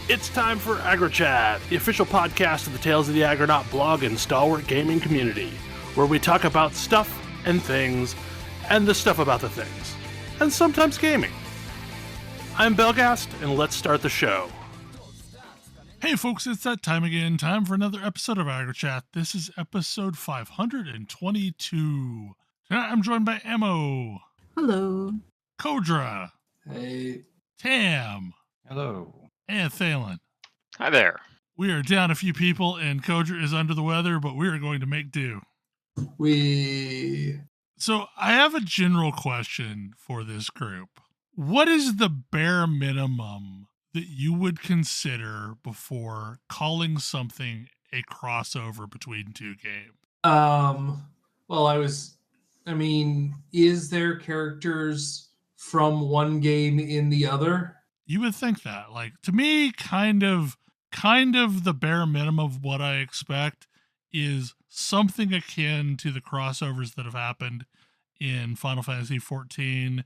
It's time for AggroChat, the official podcast of the Tales of the Aggronaut blog and stalwart gaming community, where we talk about stuff and things, and the stuff about the things, and sometimes gaming. I'm Belghast, and let's start the show. Hey folks, it's that time again. Time for another episode of AggroChat. This is episode 522. Tonight I'm joined by Ammo. Hello. Kodra. Hey. Tam. Hello. And Thalen. Hi there. We are down a few people, and Kodra is under the weather, but we are going to make do. So I have a general question for this group. What is the bare minimum that you would consider before calling something a crossover between two games? Is there characters from one game in the other? You would think that. Like, to me, kind of the bare minimum of what I expect is something akin to the crossovers that have happened in Final Fantasy XIV,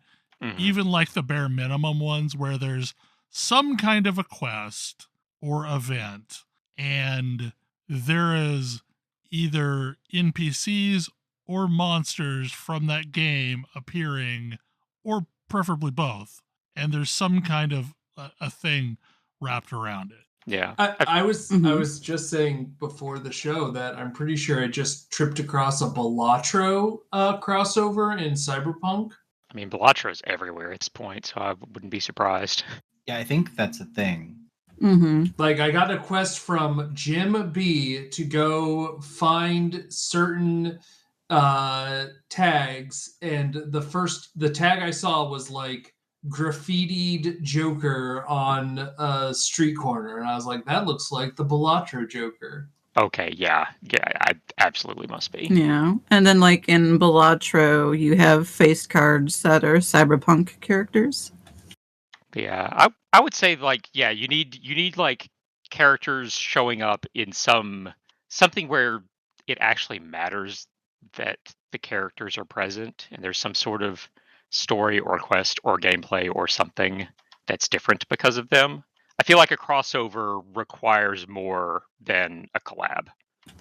even like the bare minimum ones where there's some kind of a quest or event, and there is either NPCs or monsters from that game appearing, or preferably both, and there's some kind of a thing wrapped around it. Yeah. I was just saying before the show that I'm pretty sure I just tripped across a Balatro crossover in Cyberpunk. I mean, Belatro's everywhere at this point, so I wouldn't be surprised. Yeah, I think that's a thing. Like, I got a quest from Jim B to go find certain tags, and the tag I saw was like graffitied Joker on a street corner, and I was like, that looks like the Balatro Joker. Okay, yeah, I absolutely must be. Yeah. And then like in Balatro, you have face cards that are Cyberpunk characters. Yeah, I would say, like, yeah, you need like characters showing up in something where it actually matters that the characters are present, and there's some sort of story or quest or gameplay or something that's different because of them. I feel like a crossover requires more than a collab.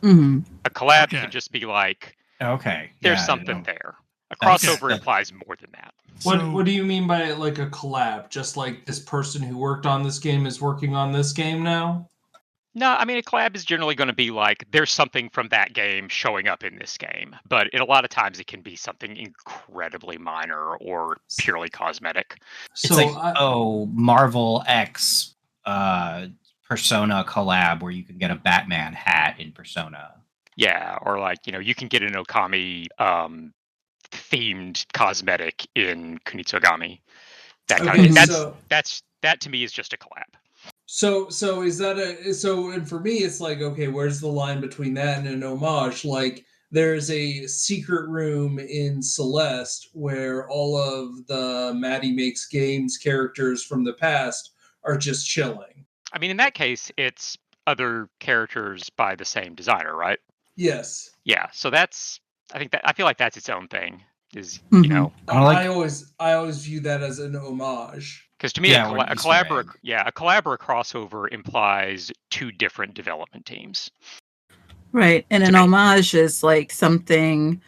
A collab can just be like, there's something there. A crossover implies more than that. What do you mean by like a collab? Just like this person who worked on this game is working on this game now? No, I mean, a collab is generally going to be like, there's something from that game showing up in this game. But a lot of times it can be something incredibly minor or purely cosmetic. It's Marvel X Persona collab where you can get a Batman hat in Persona. Yeah, or like, you can get an Okami themed cosmetic in Kunitsugami. That kind of that to me is just a collab. So is that and for me it's like, okay, where's the line between that and an homage? Like, there's a secret room in Celeste where all of the Maddie Makes Games characters from the past are just chilling. I mean, in that case, it's other characters by the same designer, right? Yes. Yeah, so I feel like that's its own thing. I always view that as an homage. Because to me, a collab or a crossover implies two different development teams. Right, and an homage is like something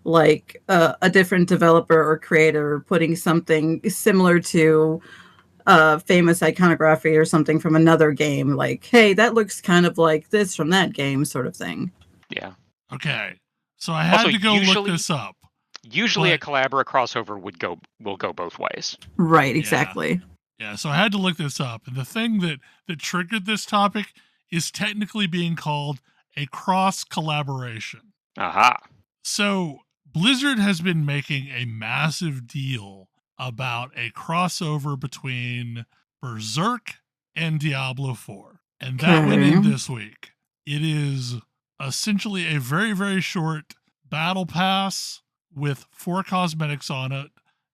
like a different developer or creator putting something similar to famous iconography or something from another game. Like, hey, that looks kind of like this from that game, sort of thing. Yeah. Okay, so I had to go look this up. Usually a collab or a crossover will go both ways. Right, exactly. Yeah, so I had to look this up. And the thing that triggered this topic is technically being called a cross-collaboration. Aha. So Blizzard has been making a massive deal about a crossover between Berserk and Diablo 4. And that went in this week. It is essentially a very, very short battle pass with 4 cosmetics on it,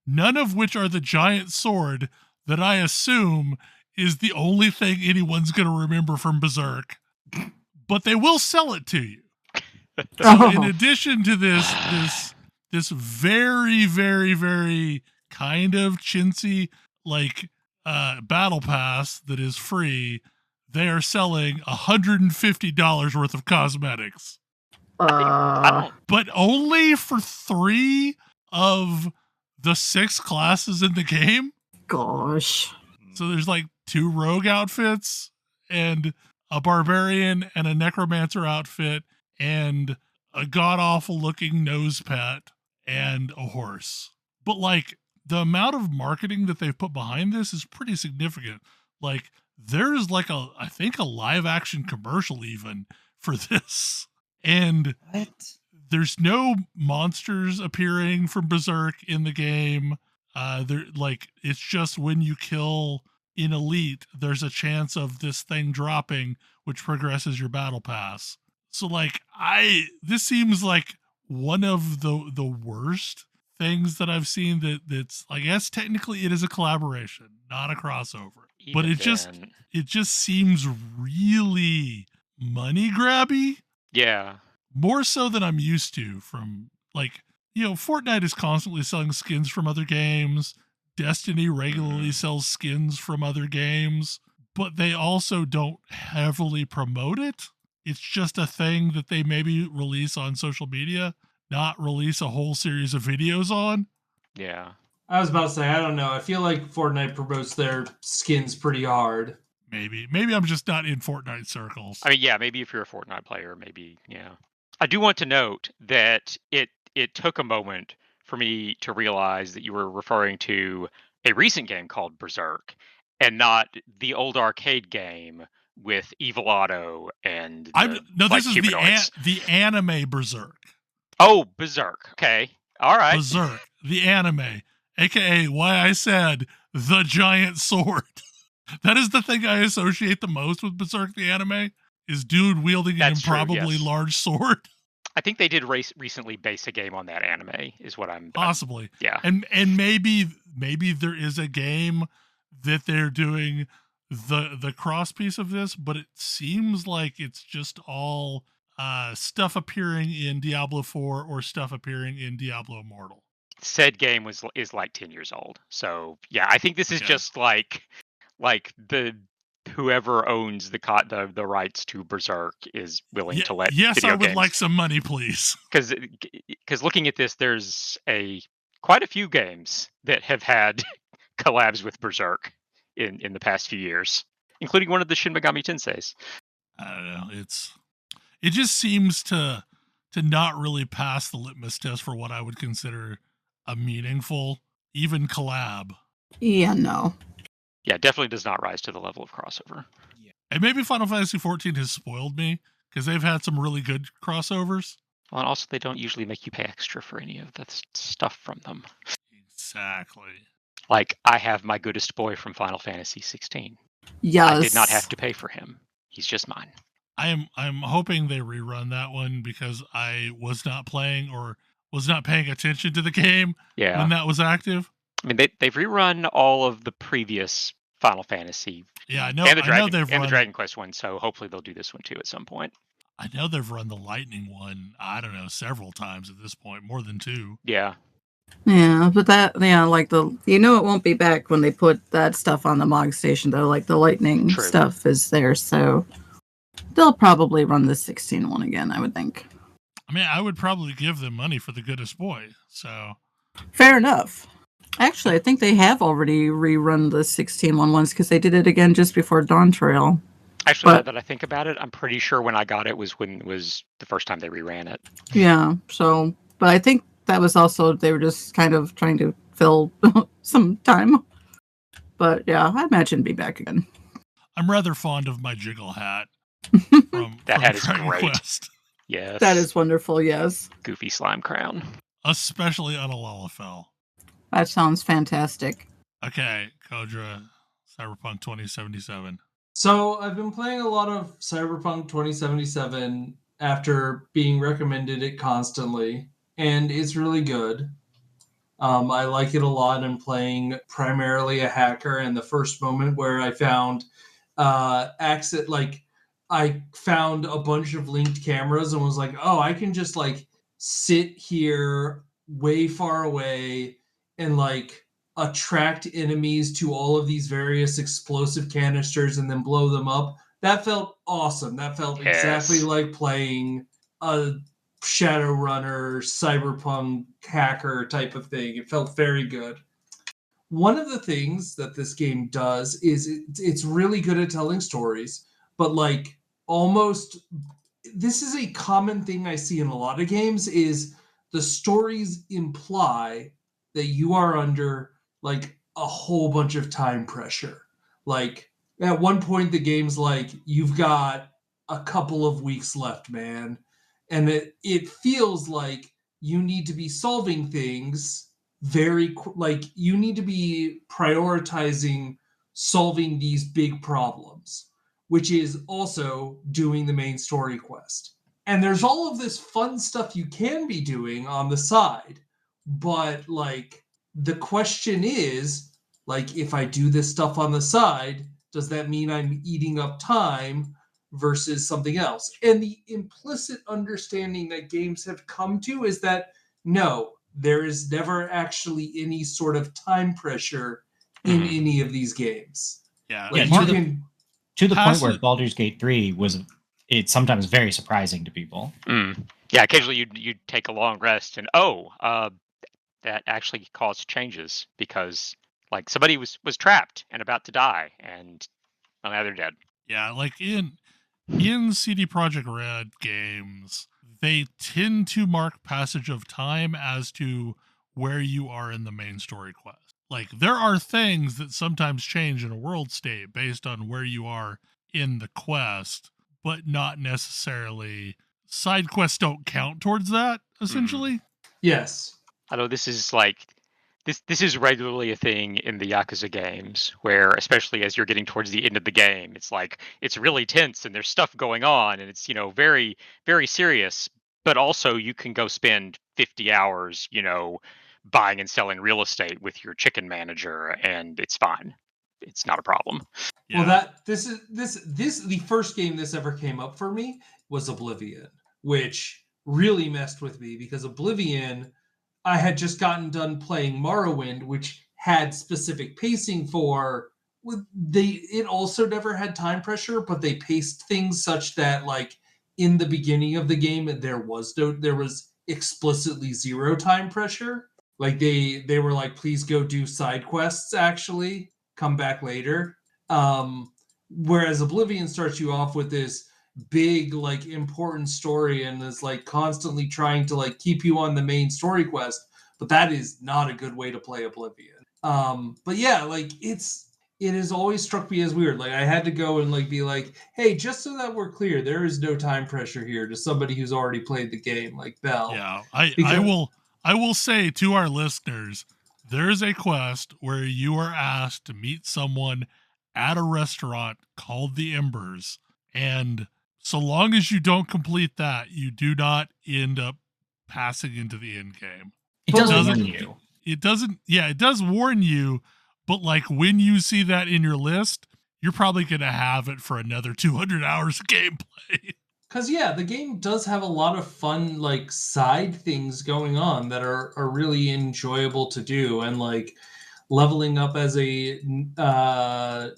none of which are the giant sword that I assume is the only thing anyone's going to remember from Berserk. But they will sell it to you. So in addition to this very, very, very kind of chintzy, like, battle pass that is free, they are selling $150 worth of cosmetics. I don't. But only for 3 of the 6 classes in the game. Gosh. So there's like 2 rogue outfits and a barbarian and a necromancer outfit and a god-awful looking nose pet and a horse. But like the amount of marketing that they've put behind this is pretty significant. Like there's like I think a live action commercial even for this. And What? there's no monsters appearing from Berserk in the game. It's just when you kill in Elite, there's a chance of this thing dropping, which progresses your battle pass. So like this seems like one of the worst things that I've seen that's, I guess technically it is a collaboration, not a crossover. But it just seems really money grabby. Yeah. More so than I'm used to from, like, Fortnite is constantly selling skins from other games. Destiny regularly sells skins from other games, but they also don't heavily promote it. It's just a thing that they maybe release on social media, not release a whole series of videos on. Yeah. I was about to say, I don't know. I feel like Fortnite promotes their skins pretty hard. Maybe I'm just not in Fortnite circles. I mean, yeah, maybe if you're a Fortnite player, maybe, yeah. I do want to note that it took a moment for me to realize that you were referring to a recent game called Berserk and not the old arcade game with Evil Otto and this is humanoids. the anime Berserk. Oh, Berserk. Okay. All right. Berserk, the anime, aka why I said the giant sword. That is the thing I associate the most with Berserk, the anime, is dude wielding an improbably large sword. I think they did recently base a game on that anime, is what I'm possibly. Yeah. And maybe there is a game that they're doing the cross piece of this, but it seems like it's just all stuff appearing in Diablo 4 or stuff appearing in Diablo Immortal. Said game is like 10 years old. So yeah, I think this is just like the whoever owns the rights to Berserk is willing to let yes, video I would games. like some money, please. Because looking at this, there's quite a few games that have had collabs with Berserk in the past few years, including one of the Shin Megami Tenseis. I don't know. It just seems to not really pass the litmus test for what I would consider a meaningful, even collab. Yeah, no. Yeah, definitely does not rise to the level of crossover. Yeah. And maybe Final Fantasy XIV has spoiled me because they've had some really good crossovers. Well, and also they don't usually make you pay extra for any of that stuff from them. Exactly. Like, I have my goodest boy from Final Fantasy 16. Yes. I did not have to pay for him. He's just mine. I'm hoping they rerun that one because I was not playing or was not paying attention to the game when that was active. I mean, they've rerun all of the previous Final Fantasy. Yeah, I know. And the the Dragon Quest one, so hopefully they'll do this one too at some point. I know they've run the Lightning one, I don't know, several times at this point, more than 2. Yeah. Yeah, but it won't be back when they put that stuff on the MOG station, though. Like the Lightning stuff is there, so they'll probably run the 16 one again, I would think. I mean, I would probably give them money for the goodest boy, so. Fair enough. Actually, I think they have already rerun the 16 one once because they did it again just before Dawn Trail. Actually, now that I think about it, I'm pretty sure when I got it was when it was the first time they reran it. Yeah, so, but I think that was also, they were just kind of trying to fill some time. But yeah, I imagine it'd be back again. I'm rather fond of my jiggle hat. That hat is Dragon great. Quest. Yes. That is wonderful, yes. Goofy slime crown. Especially on a Lalafell. That sounds fantastic. Okay, Kodra, Cyberpunk 2077. So I've been playing a lot of Cyberpunk 2077 after being recommended it constantly, and it's really good. I like it a lot. I'm playing primarily a hacker, and the first moment where I found I found a bunch of linked cameras and was like, oh, I can just sit here way far away and attract enemies to all of these various explosive canisters and then blow them up That felt awesome. That felt exactly Yes. like playing a Shadowrunner, Cyberpunk hacker type of thing. It felt very good. One of the things that this game does is it's really good at telling stories, but like almost this is a common thing I see in a lot of games is the stories imply that you are under like a whole bunch of time pressure. Like at one point the game's like you've got a couple of weeks left, man. And it feels like you need to be solving things like you need to be prioritizing solving these big problems, which is also doing the main story quest. And there's all of this fun stuff you can be doing on the side, but like the question is, like if I do this stuff on the side, does that mean I'm eating up time versus something else? And the implicit understanding that games have come to is that no, there is never actually any sort of time pressure in any of these games. Yeah, Like Yeah, you can to the point where Passive- Baldur's Gate 3 it's sometimes very surprising to people. Yeah, occasionally you'd take a long rest and that actually caused changes because like somebody was trapped and about to die and now they're dead. Yeah, like in CD Projekt Red games, they tend to mark passage of time as to where you are in the main story quest. Like there are things that sometimes change in a world state based on where you are in the quest, but not necessarily side quests don't count towards that, essentially. yes. I know this is like this is regularly a thing in the Yakuza games where especially as you're getting towards the end of the game, it's like it's really tense and there's stuff going on and it's, very, very serious. But also you can go spend 50 hours, buying and selling real estate with your chicken manager and it's fine. It's not a problem. Yeah. Well, the first game this ever came up for me was Oblivion, which really messed with me because Oblivion, I had just gotten done playing Morrowind, which had specific pacing for. It also never had time pressure, but they paced things such that like in the beginning of the game there was explicitly zero time pressure. Like they were like, please go do side quests. Actually, come back later. Whereas Oblivion starts you off with this big like important story and is like constantly trying to like keep you on the main story quest, but that is not a good way to play Oblivion. But yeah, like it has always struck me as weird. Like I had to go and like be like, hey, just so that we're clear, there is no time pressure here to somebody who's already played the game, like Bell. Yeah, I will say to our listeners, there is a quest where you are asked to meet someone at a restaurant called the Embers, and so long as you don't complete that, you do not end up passing into the end game. It does Doesn't- warn you. It doesn't, yeah, it does warn you, but like when you see that in your list, you're probably going to have it for another 200 hours of gameplay. Because yeah, the game does have a lot of fun like side things going on that are really enjoyable to do, and like leveling up as a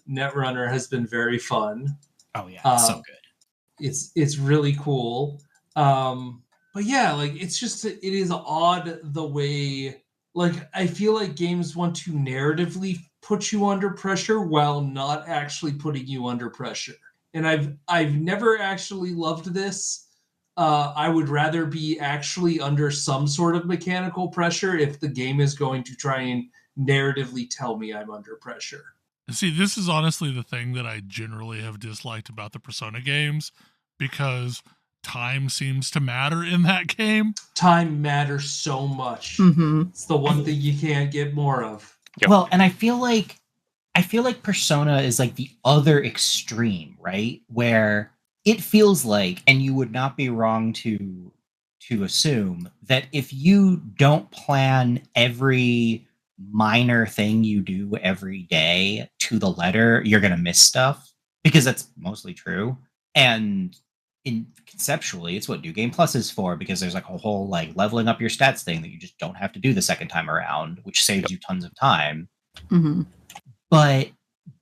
netrunner has been very fun. Oh yeah, it's so good. It's really cool. But yeah, like it is odd the way like I feel like games want to narratively put you under pressure while not actually putting you under pressure. And I've never actually loved this. I would rather be actually under some sort of mechanical pressure if the game is going to try and narratively tell me I'm under pressure. See, this is honestly the thing that I generally have disliked about the Persona games, because time seems to matter in that game. Time matters so much. Mm-hmm. It's the one thing you can't get more of. Yep. Well, and I feel like Persona is like the other extreme, right? Where it feels like, and you would not be wrong to assume that if you don't plan every minor thing you do every day to the letter, you're going to miss stuff, because that's mostly true. And conceptually, it's what New Game Plus is for, because there's like a whole like leveling up your stats thing that you just don't have to do the second time around, which saves you tons of time. Mm-hmm. But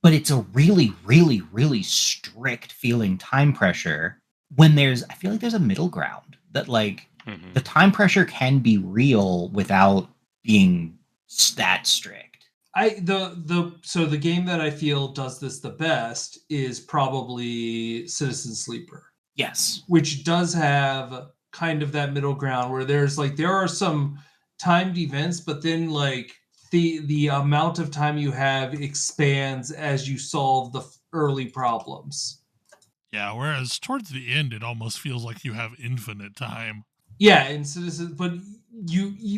but it's a really, really, really strict feeling time pressure when I feel like there's a middle ground that like the time pressure can be real without being that strict. So the game that I feel does this the best is probably Citizen Sleeper. Yes. Which does have kind of that middle ground where there are some timed events, but then like the amount of time you have expands as you solve the early problems. Yeah, whereas towards the end, it almost feels like you have infinite time. Yeah, and Citizen, but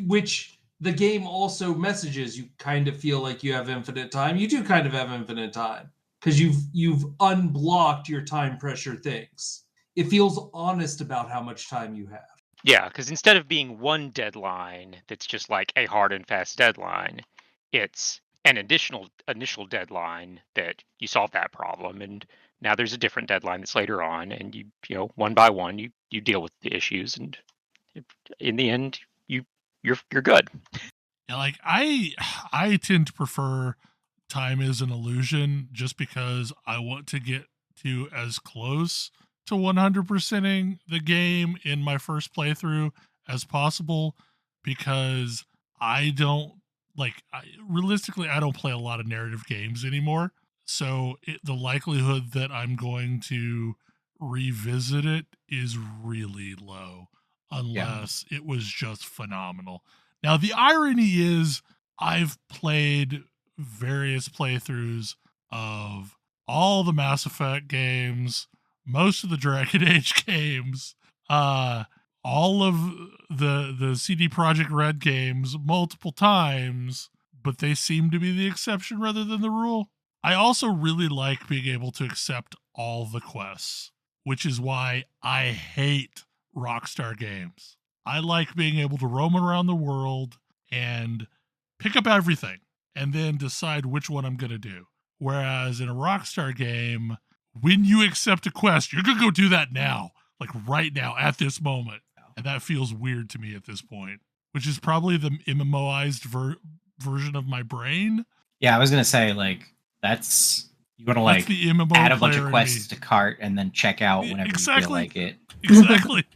which the game also messages you kind of feel like you have infinite time. You do kind of have infinite time because you've unblocked your time pressure things. It feels honest about how much time you have. Yeah, because instead of being one deadline that's just like a hard and fast deadline, it's an additional initial deadline that you solve that problem, and now there's a different deadline that's later on, and you one by one you deal with the issues, and in the end you're good. Yeah, like I tend to prefer time as an illusion just because I want to get to as close to 100%ing the game in my first playthrough as possible, because realistically I don't play a lot of narrative games anymore, so the likelihood that I'm going to revisit it is really low unless it was just phenomenal. Now, the irony is I've played various playthroughs of all the Mass Effect games, most of the Dragon Age games, all of the CD Projekt Red games multiple times, but they seem to be the exception rather than the rule. I also really like being able to accept all the quests, which is why I hate Rockstar games. I like being able to roam around the world and pick up everything and then decide which one I'm going to do. Whereas in a Rockstar game, when you accept a quest, you're going to go do that now, like right now at this moment. And that feels weird to me at this point, which is probably the MMOized version of my brain. Yeah, I was going to say, like, you want to like the MMO add a bunch of quests to cart and then check out whenever you feel like it. Exactly. Like,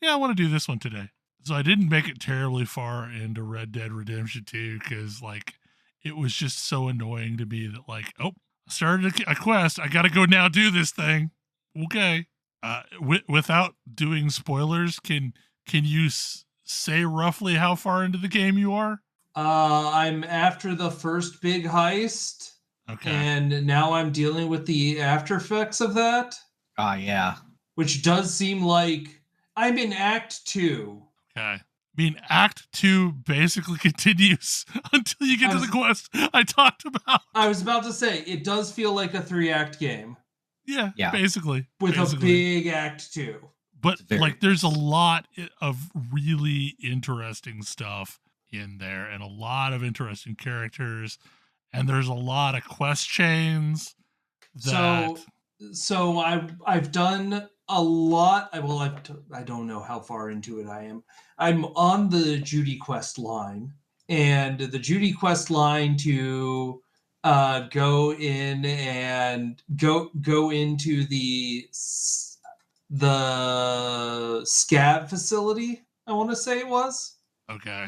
yeah, I want to do this one today. So I didn't make it terribly far into Red Dead Redemption 2 because, like, it was just so annoying to me that, like, I started a quest. I got to go now do this thing. Okay. Without doing spoilers, can you say roughly how far into the game you are? I'm after the first big heist. Okay. And now I'm dealing with the after effects of that. Yeah. Which does seem like I'm in Act 2. Okay. I mean, Act 2 basically continues until you get to the quest I talked about. I was about to say, it does feel like a 3-act game. Yeah, basically. With a big Act 2. But, like, there's a lot of really interesting stuff in there and a lot of interesting characters. And there's a lot of quest chains. So I've done a lot. I don't know how far into it I am. I'm on the Judy quest line, and the Judy quest line to go in and go into the scab facility. I want to say it was. Okay.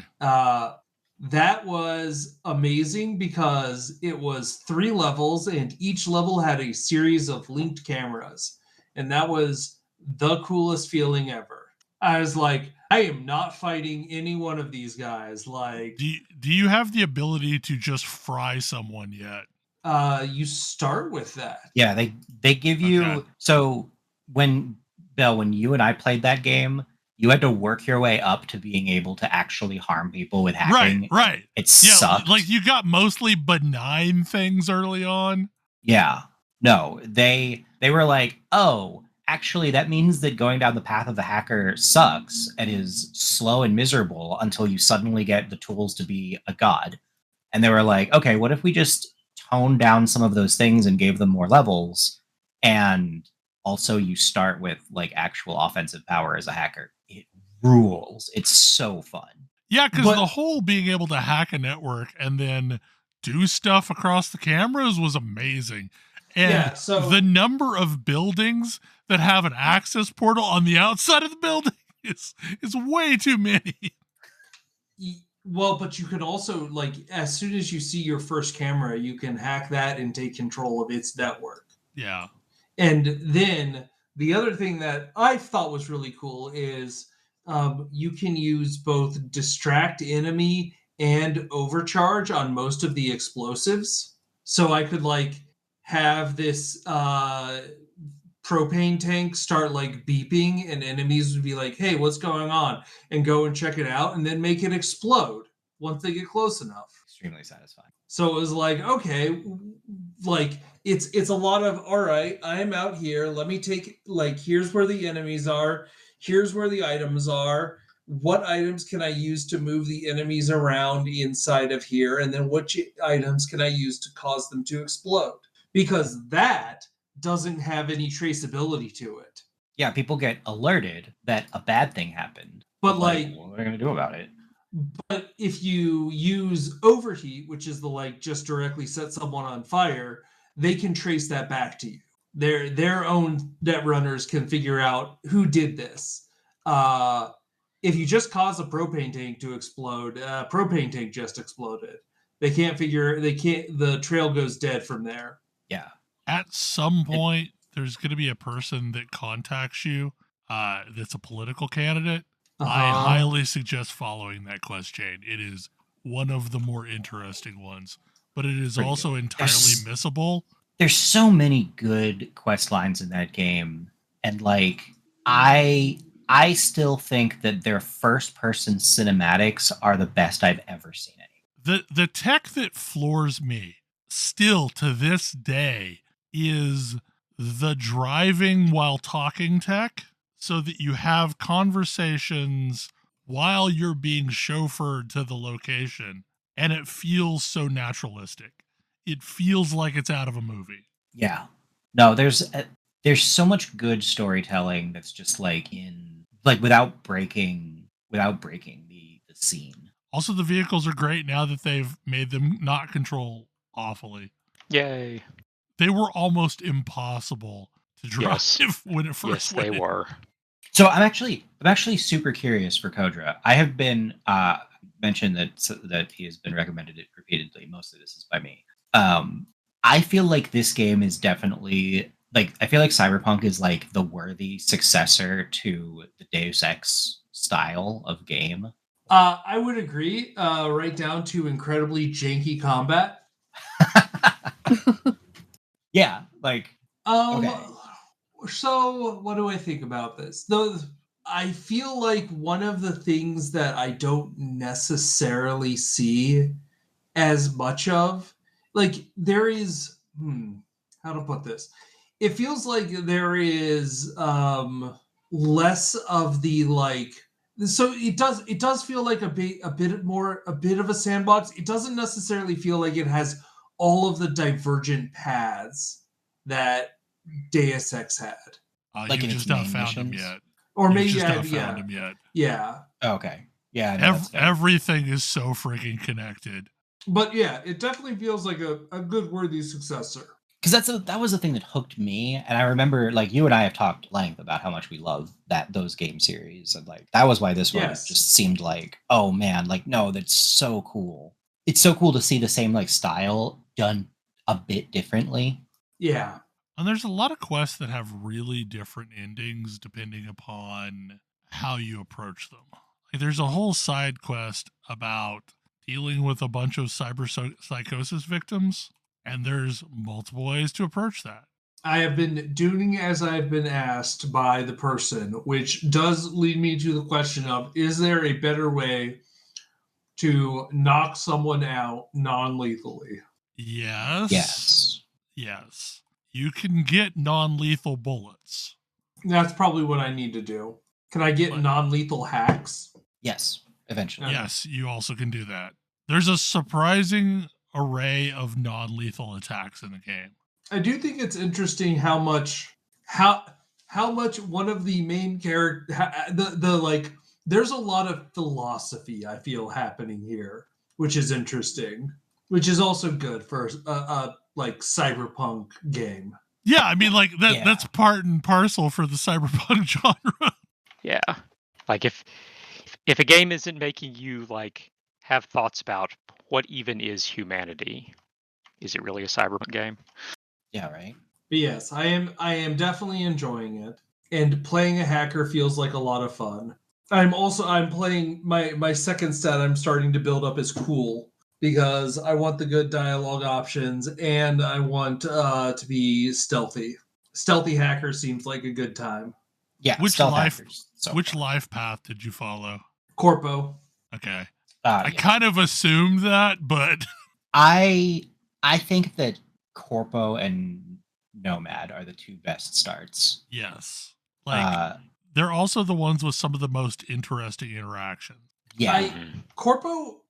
That was amazing because it was 3 levels and each level had a series of linked cameras. And that was the coolest feeling ever. I was like, I am not fighting any one of these guys. Like, do you have the ability to just fry someone yet? You start with that. Yeah, they give you... Okay. So when you and I played that game, you had to work your way up to being able to actually harm people with hacking. Right. It sucked. Like you got mostly benign things early on. Yeah. No, they were like, oh, actually, that means that going down the path of the hacker sucks and is slow and miserable until you suddenly get the tools to be a god. And they were like, okay, what if we just toned down some of those things and gave them more levels? And also you start with like actual offensive power as a hacker. It rules. It's so fun. Yeah, because the whole being able to hack a network and then do stuff across the cameras was amazing. And Yeah, so- the number of buildings that have an access portal on the outside of the building is way too many. Well, but you can also, like, as soon as you see your first camera, you can hack that and take control of its network. Yeah. And then the other thing that I thought was really cool is you can use both distract enemy and overcharge on most of the explosives. So I could like have this propane tank start like beeping and enemies would be like, hey, what's going on? And go and check it out and then make it explode once they get close enough. Extremely satisfying. So it was like, okay, like it's a lot of, all right, I'm out here. Let me take, like, here's where the enemies are. Here's where the items are. What items can I use to move the enemies around inside of here? And then which items can I use to cause them to explode? Because that doesn't have any traceability to it. Yeah, people get alerted that a bad thing happened. But like, what are they going to do about it? But if you use overheat, which is the like just directly set someone on fire, they can trace that back to you. Their own net runners can figure out who did this. If you just cause a propane tank to explode, propane tank just exploded. The trail goes dead from there. Yeah. At some point, there's going to be a person that contacts you that's a political candidate. I highly suggest following that quest chain. It is one of the more interesting ones, but it is also entirely missable. There's so many good quest lines in that game, and like I still think that their first-person cinematics are the best I've ever seen any. The tech that floors me still to this day is the driving while talking tech, so that you have conversations while you're being chauffeured to the location, and it feels so naturalistic. It feels like it's out of a movie. Yeah. No, there's so much good storytelling that's just like without breaking the scene. Also, the vehicles are great now that they've made them not control awfully. Yay. They were almost impossible to drive when it first went they in. were. So I'm actually super curious for Kodra. I have been mentioned that he has been recommended it repeatedly. Most of this is by me. I feel like this game is definitely like, I feel like Cyberpunk is like the worthy successor to the Deus Ex style of game. I would agree. Right down to incredibly janky combat. Yeah, like okay. So what do I think about this? Though I feel like one of the things that I don't necessarily see as much of, like, there is how to put this? It feels like there is less of the like. So it does feel like a bit of a sandbox. It doesn't necessarily feel like it has all of the divergent paths that Deus Ex had. Like you just not found them yet. Or You maybe just I not found them yet. Yeah. Okay. Yeah. No, Everything is so freaking connected. But yeah, it definitely feels like a good worthy successor. Because that was the thing that hooked me, and I remember like you and I have talked at length about how much we love those game series, and like that was why this one just seemed like, oh man, like no, that's so cool. It's so cool to see the same like style done a bit differently. Yeah. And there's a lot of quests that have really different endings depending upon how you approach them. Like there's a whole side quest about dealing with a bunch of psychosis victims, and there's multiple ways to approach that. I have been doing as I've been asked by the person, which does lead me to the question of, is there a better way to knock someone out non-lethally? Yes. You can get non-lethal bullets. That's probably what I need to do. Can I get non-lethal hacks? Yes, eventually. Yes, you also can do that. There's a surprising array of non-lethal attacks in the game. I do think it's interesting how much one of the main character there's a lot of philosophy I feel happening here, which is interesting. which is also good for a like cyberpunk game. Yeah, I mean, like Yeah. that's part and parcel for the cyberpunk genre. Yeah. Like if a game isn't making you like have thoughts about what even is humanity, is it really a cyberpunk game? Yeah, right. But yes, I am definitely enjoying it. And playing a hacker feels like a lot of fun. I'm playing my second stat I'm starting to build up is cool because I want the good dialogue options and I want to be stealthy. Stealthy hacker seems like a good time. Yeah, Which stealth life? hackers. So Which fun. life path did you follow? Corpo. Okay, Ah, I yeah. kind of assumed that, but I think that Corpo and Nomad are the two best starts. yes, like Uh, they're also the ones with some of the most interesting interactions. yeah, Corpo,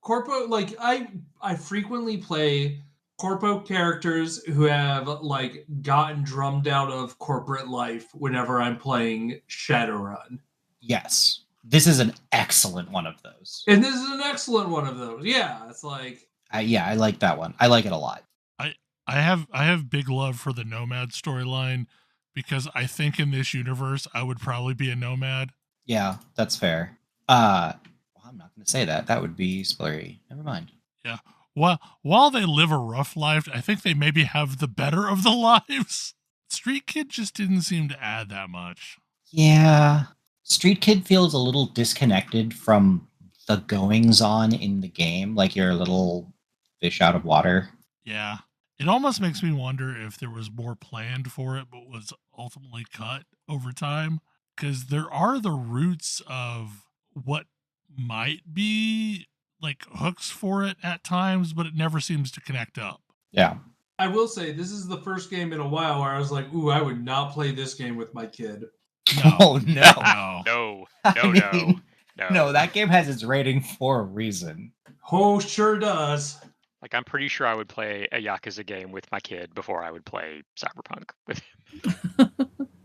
like I frequently play Corpo characters who have like gotten drummed out of corporate life whenever I'm playing Shadowrun. yes. This is an excellent one of those. And this is an excellent one of those. Yeah, it's like I like that one. I like it a lot. I have big love for the Nomad storyline because I think in this universe I would probably be a nomad. Yeah, that's fair. Well, I'm not going to say that. That would be spoilery. Never mind. Yeah. While they live a rough life, I think they maybe have the better of the lives. Street Kid just didn't seem to add that much. Yeah. Street Kid feels a little disconnected from the goings on in the game, like you're a little fish out of water. Yeah. It almost makes me wonder if there was more planned for it, but was ultimately cut over time. Because there are the roots of what might be like hooks for it at times, but it never seems to connect up. Yeah. I will say this is the first game in a while where I was like, ooh, I would not play this game with my kid. No. Oh, no. No. No, I no, no, mean, no. No, that game has its rating for a reason. Oh, sure does. Like I'm pretty sure I would play a Yakuza game with my kid before I would play Cyberpunk with him.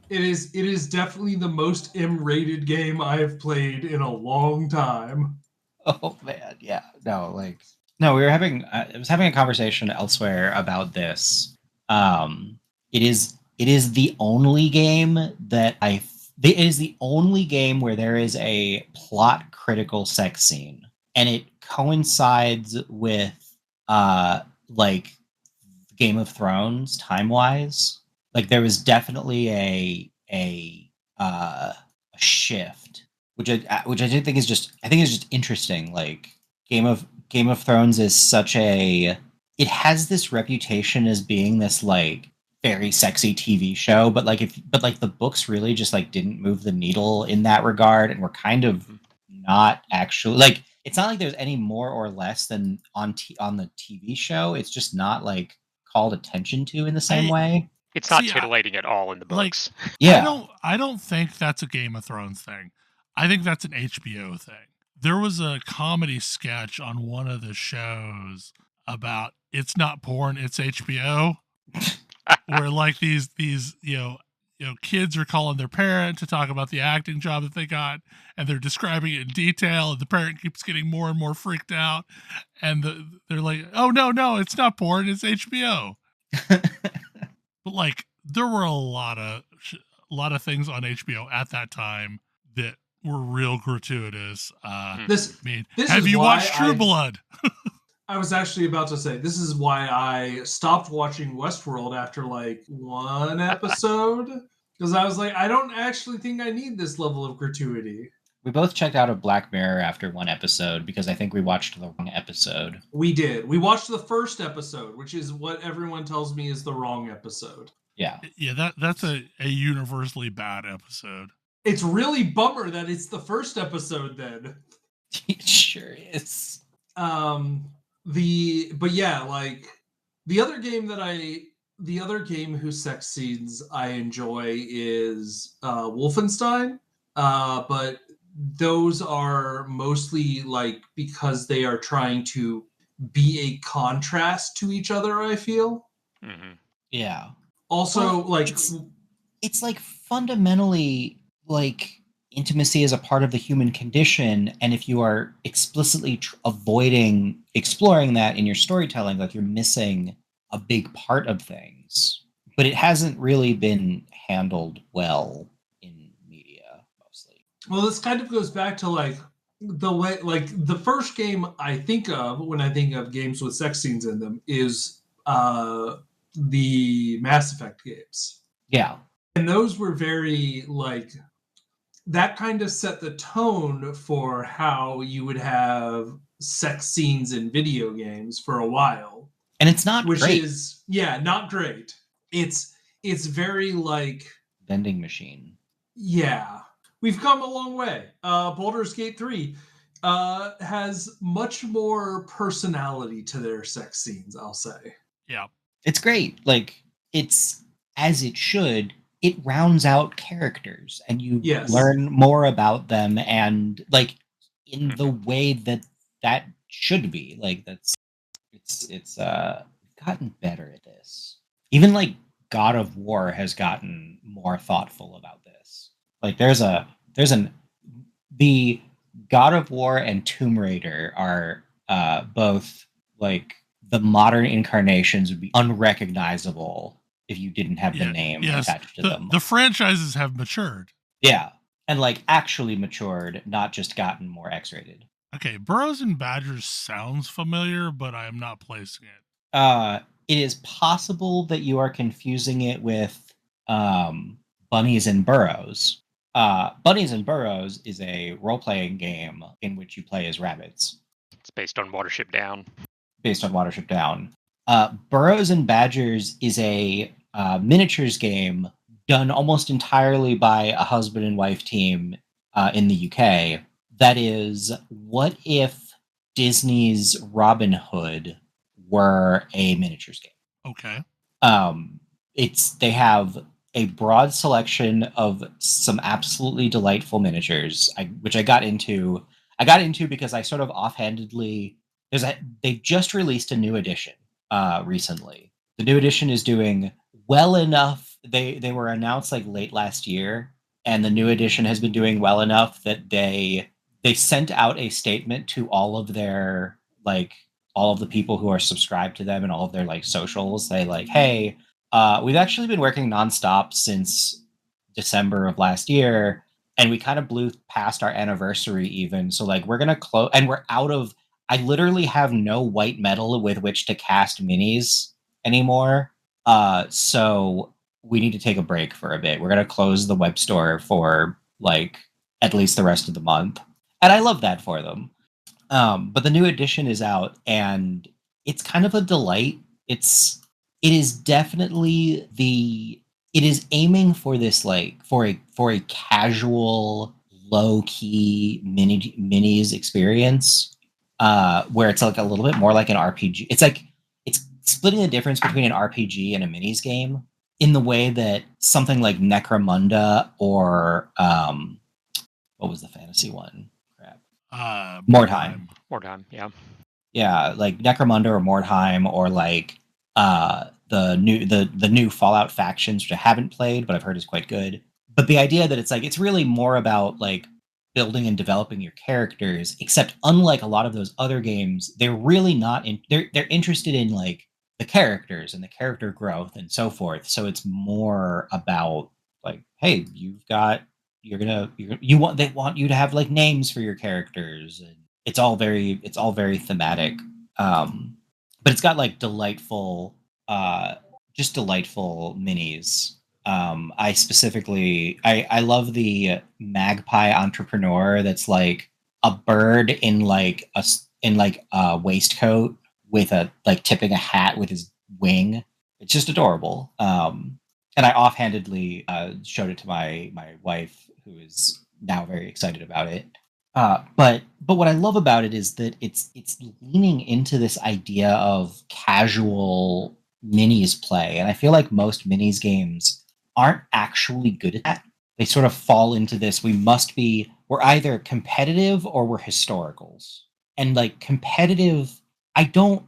It is definitely the most M-rated game I have played in a long time. Oh man, yeah. No, we were having I was having a conversation elsewhere about this. It is the only game that it is the only game where there is a plot critical sex scene, and it coincides with like Game of Thrones time wise. Like there was definitely a shift, which I do think is just interesting. Like Game of Thrones is it has this reputation as being this like very sexy TV show, but the books really just like didn't move the needle in that regard, and were kind of not actually like it's not like there's any more or less than on the TV show. It's just not like called attention to in the same way. It's not See, titillating at all in the like, books. Yeah. I don't think that's a Game of Thrones thing. I think that's an HBO thing. There was a comedy sketch on one of the shows about it's not porn, it's HBO, where like these kids are calling their parent to talk about the acting job that they got, and they're describing it in detail, and the parent keeps getting more and more freaked out, and they're like, "Oh no, it's not porn, it's HBO." But like, there were a lot of things on HBO at that time that were real gratuitous. This have is you why watched True Blood? I was actually about to say this is why I stopped watching Westworld after like one episode, because I was like, I don't actually think I need this level of gratuity. We both checked out of Black Mirror after one episode because I think we watched the wrong episode. We did. We watched the first episode, which is what everyone tells me is the wrong episode. Yeah. Yeah, that's a universally bad episode. It's really bummer that it's the first episode then. It sure is. But yeah, like the other game whose sex scenes I enjoy is Wolfenstein. But those are mostly like because they are trying to be a contrast to each other, I feel. Mm-hmm. Yeah. Also, well, like it's like fundamentally like intimacy is a part of the human condition, and if you are explicitly avoiding exploring that in your storytelling, like you're missing a big part of things. But it hasn't really been handled well in media, mostly. Well, this kind of goes back to like the way, like the first game I think of when I think of games with sex scenes in them is the Mass Effect games. Yeah. And those were very like, that kind of set the tone for how you would have sex scenes in video games for a while. And it's not which great. is, yeah, not great. It's very like vending machine. Yeah. We've come a long way. Baldur's Gate 3 has much more personality to their sex scenes, I'll say. Yeah. It's great. Like, it's as it should. It rounds out characters and you learn more about them, and like in the way that should be. Like it's gotten better at this. Even like God of War has gotten more thoughtful about this. Like the God of War and Tomb Raider are both like the modern incarnations would be unrecognizable if you didn't have the name attached to them. The franchises have matured. Yeah. And like actually matured, not just gotten more X-rated. Okay, Burrows and Badgets sounds familiar, but I am not placing it. It is possible that you are confusing it with Bunnies and Burrows. Bunnies and Burrows is a role-playing game in which you play as rabbits. It's based on Watership Down. Burrows and Badgets is a miniatures game done almost entirely by a husband and wife team in the UK. That is, what if Disney's Robin Hood were a miniatures game? Okay. They have a broad selection of some absolutely delightful miniatures, which I got into. I got into because I sort of offhandedly they've just released a new edition recently. The new edition is doing well enough. They were announced like late last year, and the new edition has been doing well enough that they sent out a statement to all of their all of the people who are subscribed to them and all of their like socials. They like, hey, we've actually been working nonstop since December of last year, and we kind of blew past our anniversary even. So like we're gonna close, and we're out of. I literally have no white metal with which to cast minis anymore. So we need to take a break for a bit. We're gonna close the web store for like at least the rest of the month. And I love that for them. But the new edition is out, and it's kind of a delight. It is definitely it is aiming for this like for a casual, low key minis experience, where it's like a little bit more like an RPG. It's like it's splitting the difference between an RPG and a minis game in the way that something like Necromunda or what was the fantasy one? Mordheim, yeah. Yeah, like Necromunda or Mordheim, or like the new Fallout factions, which I haven't played, but I've heard is quite good. But the idea that it's really more about like building and developing your characters, except unlike a lot of those other games, they're really not they're interested in like the characters and the character growth and so forth. So it's more about like, hey, they want you to have like names for your characters, and it's all very thematic. But it's got like delightful minis. I love the magpie entrepreneur that's like a bird in a waistcoat with a like tipping a hat with his wing. It's just adorable. And I offhandedly showed it to my wife, who is now very excited about it. But what I love about it is that it's leaning into this idea of casual minis play, and I feel like most minis games aren't actually good at that. They sort of fall into this: we're either competitive or we're historicals. And like competitive, I don't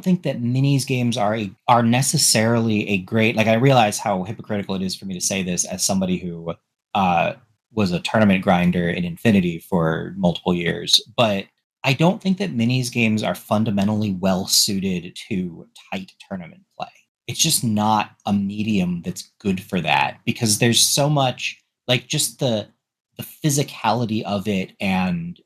think that minis games are necessarily a great. Like, I realize how hypocritical it is for me to say this as somebody who was a tournament grinder in Infinity for multiple years, but I don't think that minis games are fundamentally well suited to tight tournament play. It's just not a medium that's good for that, because there's so much, like, just the physicality of it, and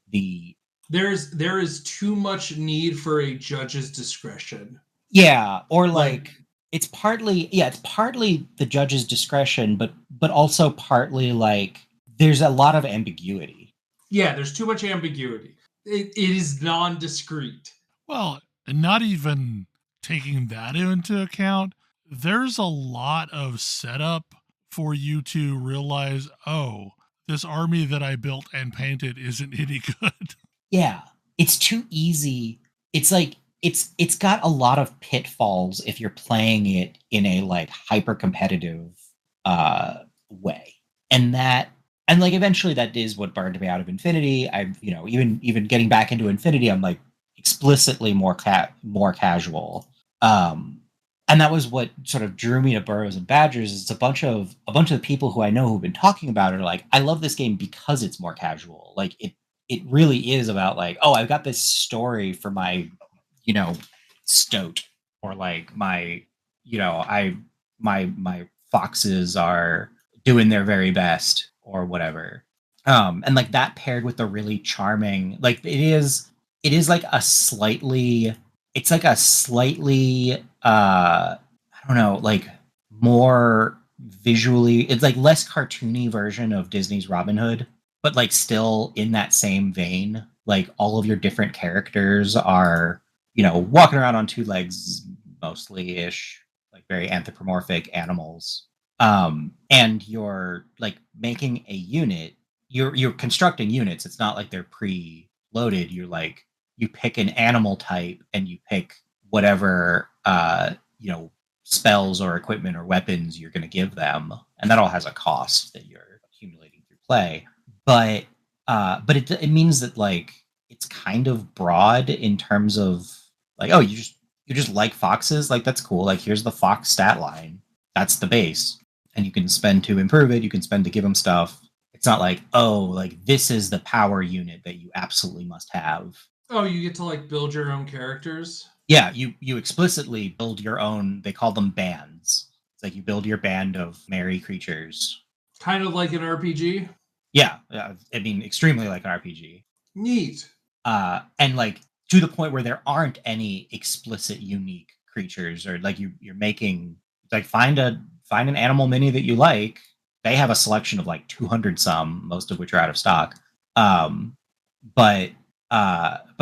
there is too much need for a judge's discretion. Yeah, or like it's partly the judge's discretion, but also partly like there's a lot of ambiguity. Yeah, there's too much ambiguity. It is non-discrete. Well, and not even taking that into account, there's a lot of setup for you to realize, oh, this army that I built and painted isn't any good. Yeah, it's too easy. It's like it's got a lot of pitfalls if you're playing it in a like hyper competitive way, and like eventually that is what burned me out of Infinity. I've even getting back into Infinity, I'm like explicitly more casual. And that was what sort of drew me to Burrows and Badgers. It's a bunch of the people who I know who've been talking about it are like, I love this game because it's more casual. Like it really is about like, oh, I've got this story for my, stoat, or like my foxes are doing their very best or whatever. And like that paired with the really charming, like it is like a slightly, I don't know, like more visually, it's like less cartoony version of Disney's Robin Hood, but like still in that same vein. Like all of your different characters are, walking around on two legs mostly ish, like very anthropomorphic animals. And you're like making a unit, you're constructing units. It's not like they're pre-loaded. You're like, you pick an animal type and you pick whatever spells or equipment or weapons you're going to give them, and that all has a cost that you're accumulating through play. But it means that like it's kind of broad in terms of like, oh, you just like foxes, like that's cool. Like here's the fox stat line, that's the base, and you can spend to improve it. You can spend to give them stuff. It's not like, oh, like this is the power unit that you absolutely must have. Oh, you get to like build your own characters? Yeah, you explicitly build your own, they call them bands. It's like you build your band of merry creatures. Kind of like an RPG? Yeah, I mean, extremely like an RPG. Neat. And like to the point where there aren't any explicit unique creatures, or like you're making, like find an animal mini that you like. They have a selection of like 200 some, most of which are out of stock. But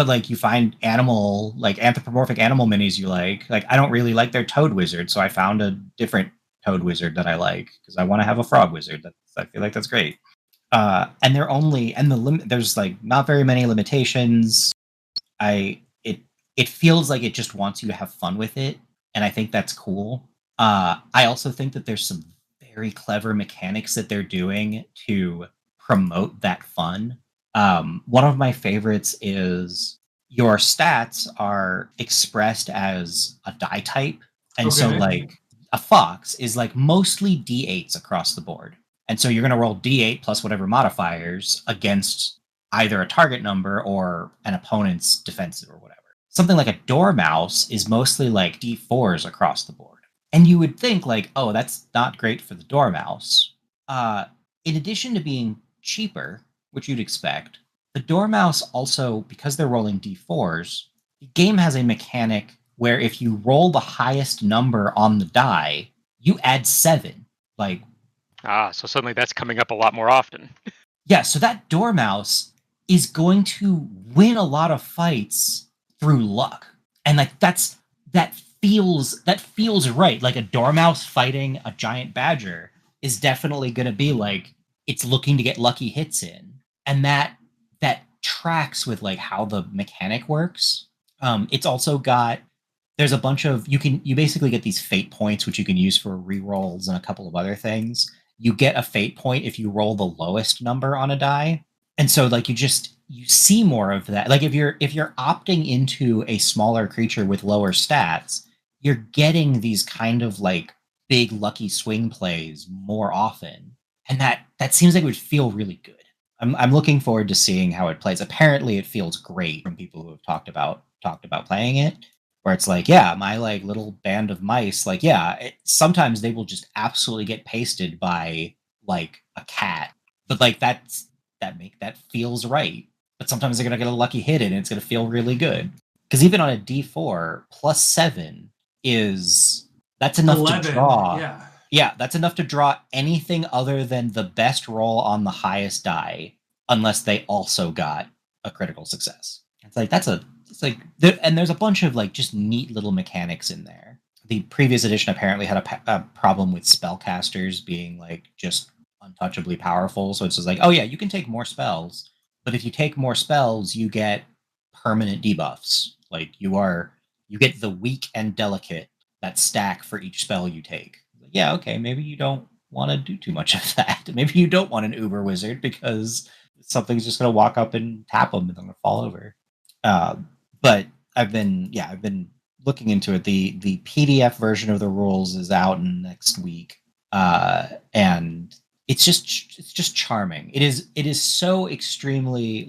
like you find anthropomorphic animal minis you like I don't really like their toad wizard, so I found a different toad wizard that I like because I want to have a frog wizard. I feel like that's great. And there's like not very many limitations. It feels like it just wants you to have fun with it, and I think that's cool. I also think that there's some very clever mechanics that they're doing to promote that fun. One of my favorites is your stats are expressed as a die type. And so like a fox is like mostly D8s across the board. And so you're going to roll D8 plus whatever modifiers against either a target number or an opponent's defensive or whatever. Something like a dormouse is mostly like D4s across the board. And you would think like, oh, that's not great for the dormouse. In addition to being cheaper, which you'd expect, the dormouse also, because they're rolling d4s, the game has a mechanic where if you roll the highest number on the die, you add 7. Like, so suddenly that's coming up a lot more often. Yeah, so that dormouse is going to win a lot of fights through luck. And like that feels right. Like a dormouse fighting a giant badger is definitely going to be like, it's looking to get lucky hits in. And that tracks with like how the mechanic works. It's also got, there's a bunch of, you basically get these fate points, which you can use for rerolls and a couple of other things. You get a fate point if you roll the lowest number on a die. And so like you see more of that. Like if you're opting into a smaller creature with lower stats, you're getting these kind of like big lucky swing plays more often. And that seems like it would feel really good. I'm looking forward to seeing how it plays. Apparently, it feels great from people who have talked about playing it. Where it's like, yeah, my like little band of mice, like, yeah, sometimes they will just absolutely get pasted by like a cat, but like that feels right. But sometimes they're gonna get a lucky hit and it's gonna feel really good. Because even on a D4, +7 that's enough 11, to draw. yeah. Yeah, that's enough to draw anything other than the best roll on the highest die, unless they also got a critical success. It's like and there's a bunch of like just neat little mechanics in there. The previous edition apparently had a problem with spellcasters being like just untouchably powerful. So it's just like, oh yeah, you can take more spells, but if you take more spells, you get permanent debuffs. Like you get the weak and delicate that stack for each spell you take. Yeah, okay, maybe you don't want to do too much of that. Maybe you don't want an uber wizard because something's just going to walk up and tap them and they're going to fall over. But I've been looking into it. The PDF version of the rules is out next week, and it's just charming. It is so extremely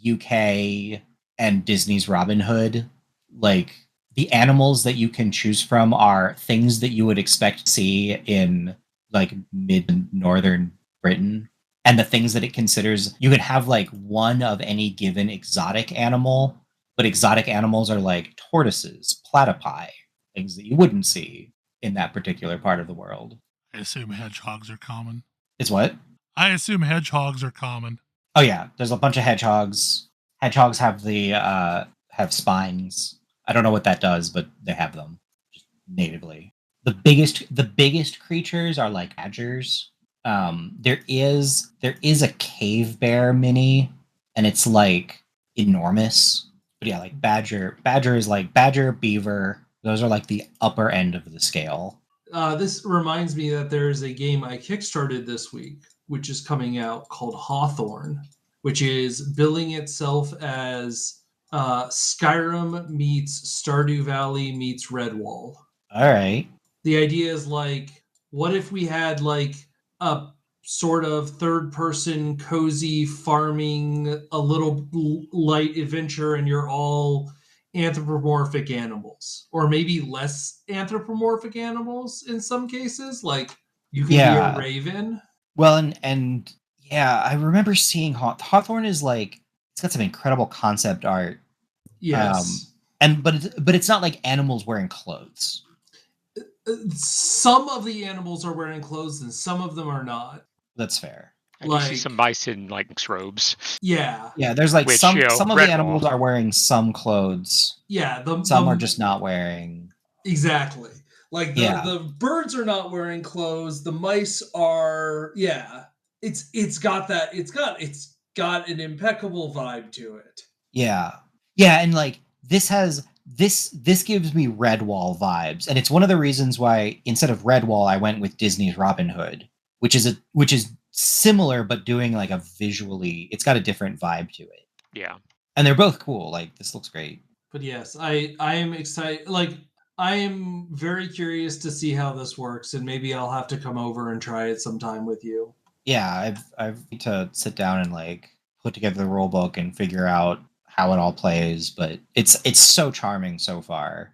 UK and Disney's Robin Hood. Like the animals that you can choose from are things that you would expect to see in like mid northern Britain. And the things that it considers, you can have like one of any given exotic animal, but exotic animals are like tortoises, platypi, things that you wouldn't see in that particular part of the world. I assume hedgehogs are common. It's what? I assume hedgehogs are common. Oh yeah, there's a bunch of hedgehogs. Hedgehogs have have spines. I don't know what that does, but they have them just natively. The biggest creatures are like badgers. There is a cave bear mini, and it's like enormous. But yeah, like badger is like badger, beaver. Those are like the upper end of the scale. This reminds me that there is a game I kickstarted this week, which is coming out called Hawthorne, which is billing itself as Skyrim meets Stardew Valley meets Redwall. All right. The idea is like, what if we had like a sort of third-person cozy farming, a little light adventure, and you're all anthropomorphic animals, or maybe less anthropomorphic animals in some cases. Like you can be a raven. Well, and yeah, I remember seeing Hawthorne is like it's got some incredible concept art. Yes, but it's not like animals wearing clothes. Some of the animals are wearing clothes and some of them are not. That's fair. And you see some mice in like robes. Yeah. Yeah, there's like some of the animals are wearing some clothes. Yeah. Some are just not wearing. Exactly. Like the birds are not wearing clothes. The mice are, yeah. It's got an impeccable vibe to it. Yeah. Yeah, and like this gives me Redwall vibes. And it's one of the reasons why instead of Redwall I went with Disney's Robin Hood, which is similar but doing like it's got a different vibe to it. Yeah. And they're both cool. Like this looks great. But yes, I am excited. Like I am very curious to see how this works, and maybe I'll have to come over and try it sometime with you. Yeah, I've need to sit down and like put together the rule book and figure out how it all plays, but it's so charming so far.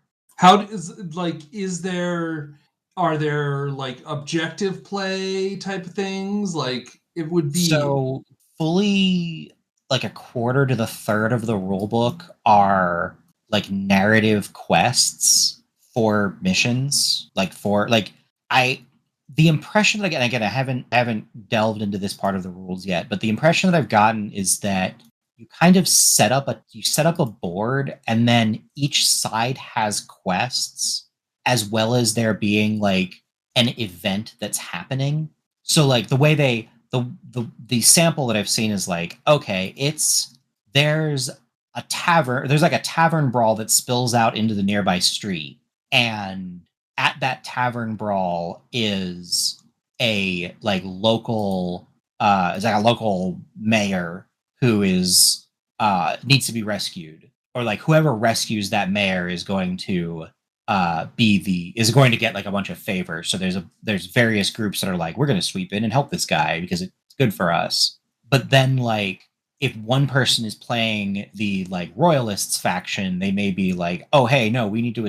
Are there like objective play type of things? Like it would be so fully like a quarter to the third of the rule book are like narrative quests for missions. The impression that again I haven't delved into this part of the rules yet, but the impression that I've gotten is that you kind of set up a board, and then each side has quests, as well as there being like an event that's happening. So like the way the sample that I've seen is like, okay, there's like a tavern brawl that spills out into the nearby street, and at that tavern brawl is a like local mayor who is needs to be rescued, or like whoever rescues that mayor is going to is going to get like a bunch of favors. So there's various groups that are like, we're going to sweep in and help this guy because it's good for us. But then like if one person is playing the like royalists faction, they may be like, oh hey, no, we need to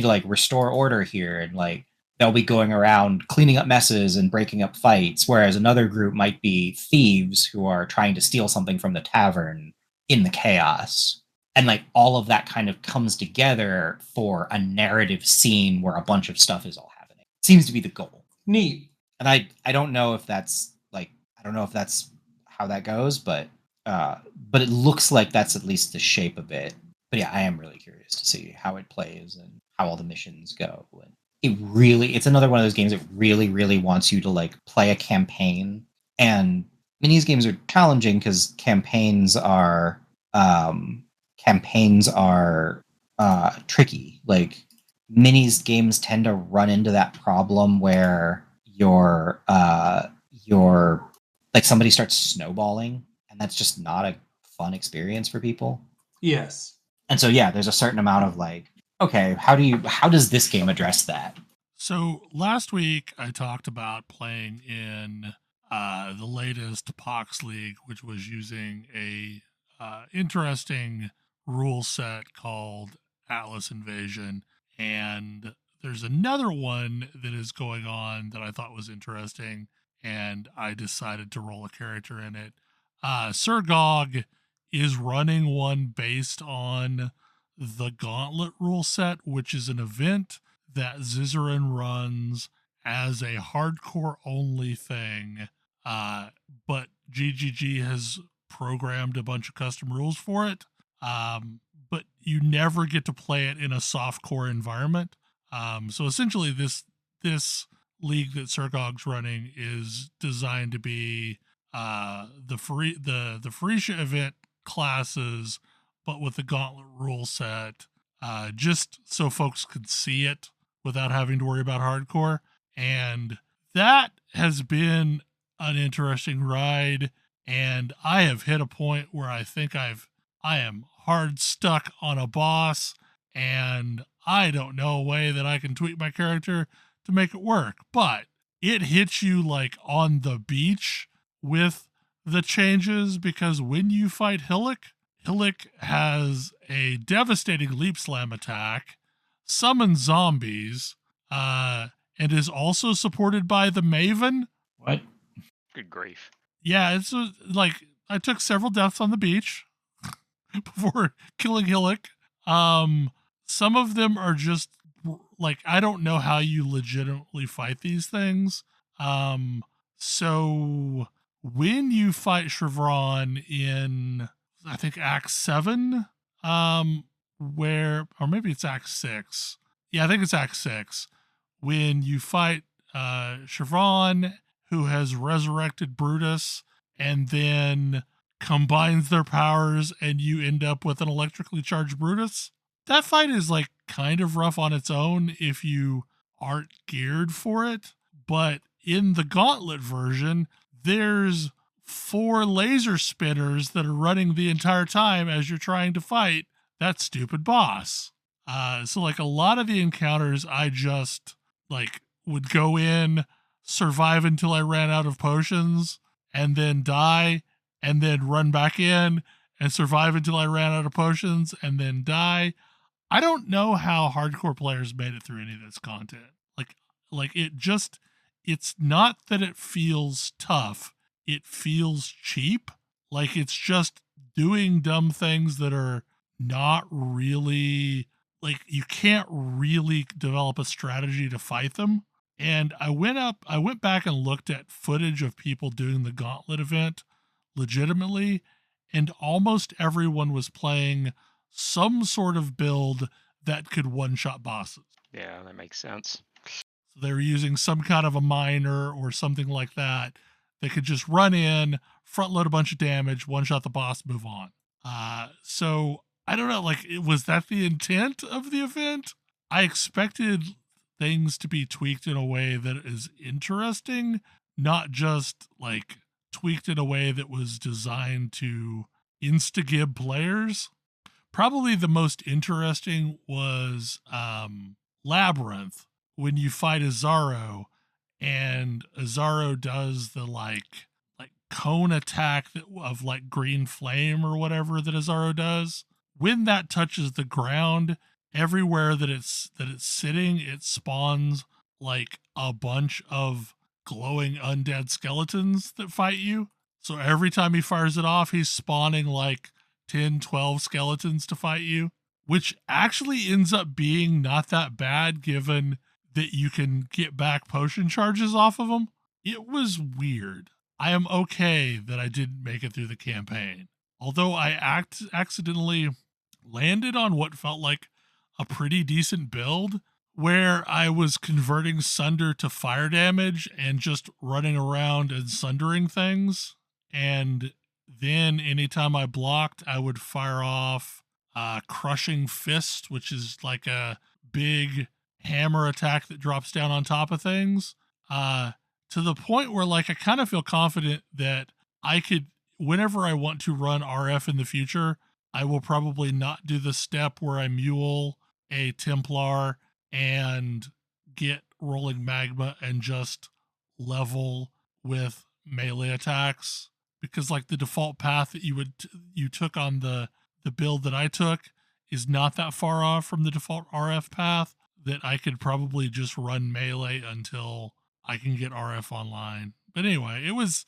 like restore order here, and like they'll be going around cleaning up messes and breaking up fights, whereas another group might be thieves who are trying to steal something from the tavern in the chaos. And like all of that kind of comes together for a narrative scene where a bunch of stuff is all happening. Seems to be the goal. Neat. And I don't know if that's how that goes, but it looks like that's at least the shape of it. But yeah, I am really curious to see how it plays and how all the missions go. And it's another one of those games that really, really wants you to like play a campaign. And minis games are challenging because campaigns are tricky. Like minis games tend to run into that problem where your like somebody starts snowballing, and that's just not a fun experience for people. Yes. And so yeah, there's a certain amount of like, okay, how does this game address that? So last week I talked about playing in the latest Pox League, which was using a interesting rule set called Atlas Invasion. And there's another one that is going on that I thought was interesting, and I decided to roll a character in it. Sir Gog is running one based on the Gauntlet rule set, which is an event that Zizaran runs as a hardcore only thing. But GGG has programmed a bunch of custom rules for it. But you never get to play it in a softcore environment. So essentially this league that Sir Gog's running is designed to be the Phoresia event classes, but with the Gauntlet rule set, just so folks could see it without having to worry about hardcore. And that has been an interesting ride. And I have hit a point where I think I am hard stuck on a boss, and I don't know a way that I can tweak my character to make it work. But it hits you like on the beach with the changes, because when you fight Hillik has a devastating leap slam attack, summons zombies, and is also supported by the Maven. What? Good grief. Yeah, it's like I took several deaths on the beach before killing Hillik. Some of them are just like, I don't know how you legitimately fight these things. So when you fight Chevron in, I think, Act 7, or maybe it's Act 6. Yeah, I think it's Act 6. When you fight Chevron, who has resurrected Brutus, and then combines their powers, and you end up with an electrically charged Brutus. That fight is like kind of rough on its own if you aren't geared for it. But in the Gauntlet version, there's 4 laser spinners that are running the entire time as you're trying to fight that stupid boss. So like a lot of the encounters, I just like would go in, survive until I ran out of potions, and then die, and then run back in and survive until I ran out of potions, and then die. I don't know how hardcore players made it through any of this content. Like it's not that it feels tough. It feels cheap. Like it's just doing dumb things that are not really, like you can't really develop a strategy to fight them. And I went back and looked at footage of people doing the Gauntlet event legitimately, and almost everyone was playing some sort of build that could one-shot bosses. Yeah, that makes sense. So they were using some kind of a miner or something like that. They could just run in, front load a bunch of damage, one-shot the boss, move on. So I don't know, like, was that the intent of the event? I expected things to be tweaked in a way that is interesting, not just like tweaked in a way that was designed to insta-gib players. probably the most interesting was Labyrinth, when you fight Azaro and Azaro does the like cone attack of like green flame or whatever that Azaro does. When that touches the ground, everywhere that it's sitting, it spawns like a bunch of glowing undead skeletons that fight you. So every time he fires it off, he's spawning like 10, 12 skeletons to fight you, which actually ends up being not that bad given that you can get back potion charges off of them. It was weird. I am okay that I didn't make it through the campaign. Although I accidentally landed on what felt like a pretty decent build, where I was converting Sunder to fire damage and just running around and sundering things. And then anytime I blocked, I would fire off Crushing Fist, which is like a big hammer attack that drops down on top of things. To the point where like I kind of feel confident that I could, whenever I want to run RF in the future, I will probably not do the step where I mule a Templar and get rolling magma and just level with melee attacks, because like the default path that you took on the build that I took is not that far off from the default RF path, that I could probably just run melee until I can get RF online. But anyway, it was